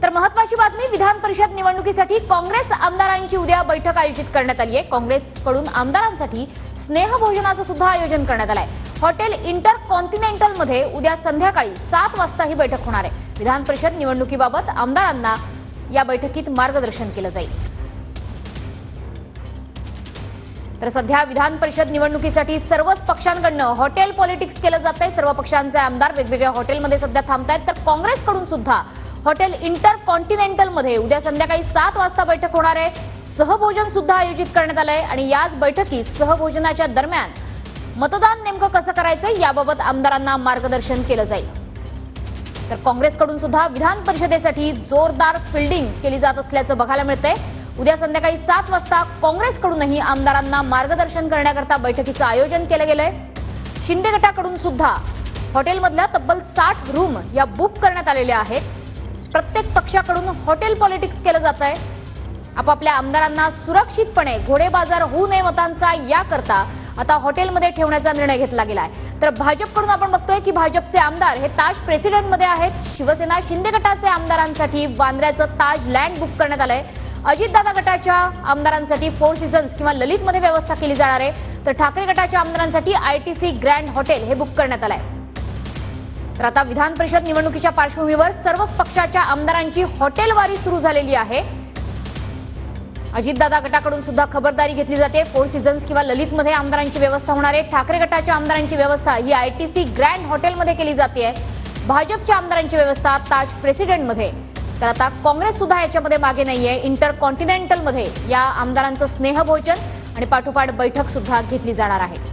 तर महत्त्वाची बातमी, विधान परिषद निवडणुकीसाठी काँग्रेस आमदारांची उद्या बैठक आयोजित करण्यात आली आहे। काँग्रेसकडून आमदारांसाठी स्नेहभोजनाचं सुद्धा आयोजन करण्यात आलं आहे। हॉटेल इंटरकॉन्टिनेंटल मध्ये उद्या संध्याकाळी 7 वाजता ही बैठक होणार आहे। विधान परिषद निवडणुकीबाबत आमदारांना या बैठकीत मार्गदर्शन केलं जाईल। तर सध्या विधान परिषद निवडणुकीसाठी सर्वच पक्षांकडून हॉटेल पॉलिटिक्स केलं जातंय। सर्व पक्षांचे आमदार वेगवेगळ्या हॉटेलमध्ये सध्या थांबतायत। तर काँग्रेसकडून सुद्धा हॉटेल इंटरकॉन्टिनेंटल मध्ये उद्या संध्याकाळी 7 वाजता बैठक होणार आहे। सहभोजन सुद्धा आयोजित करण्यात आलंय आणि याच बैठकीत सहभोजनाच्या दरम्यान मतदान नेमकं कसं करायचं याबाबत आमदारांना मार्गदर्शन केलं जाईल। तर काँग्रेसकडून सुद्धा विधान परिषदेसाठी जोरदार फिल्डिंग केली जात असल्याचं बघायला मिळतंय। उद्या संध्याकाळी 7 वाजता काँग्रेसकडूनही आमदारांना मार्गदर्शन करण्याकरता बैठकीचं आयोजन केलं गेलंय। शिंदे गटाकडून सुद्धा हॉटेलमधल्या तब्बल 60 रूम या बुक करण्यात आलेल्या आहेत। प्रत्येक पक्षाकडून हॉटेल पॉलिटिक्स केलं जात आहे। आपापल्या आमदारांना सुरक्षितपणे घोडेबाजार होऊ नये मतांचा याकरता आता हॉटेलमध्ये ठेवण्याचा निर्णय घेतला गेलाय। तर भाजपकडून आपण बघतोय की भाजपचे आमदार हे ताज प्रेसिडेंटमध्ये आहेत। शिवसेना शिंदे गटाचे आमदारांसाठी वांद्र्याचं ताज लँड बुक करण्यात आलंय। अजितदादा गटाच्या आमदारांसाठी फोर सीझन्स किंवा ललितमध्ये व्यवस्था केली जाणार आहे। तर ठाकरे गटाच्या आमदारांसाठी आयटीसी ग्रँड हॉटेल हे बुक करण्यात आलंय। तर आता विधान परिषद निवडणुकीच्या पार्श्वभूमीवर सर्वच पक्षाच्या आमदारांची हॉटेलवारी सुरू झालेली आहे। अजितदादा गटाकडून सुद्धा खबरदारी घेतली जाते। फोर सीझन्स किंवा ललितमध्ये आमदारांची व्यवस्था होणार आहे। ठाकरे गटाच्या आमदारांची व्यवस्था ही आयटीसी ग्रँड हॉटेलमध्ये केली जाते। भाजपच्या आमदारांची व्यवस्था ताज प्रेसिडेंटमध्ये। तर आता काँग्रेस सुद्धा याच्यामध्ये मागे नाहीये। इंटरकॉन्टिनेंटल मध्ये या आमदारांचं स्नेहभोजन आणि पाठोपाठ बैठक सुद्धा घेतली जाणार आहे।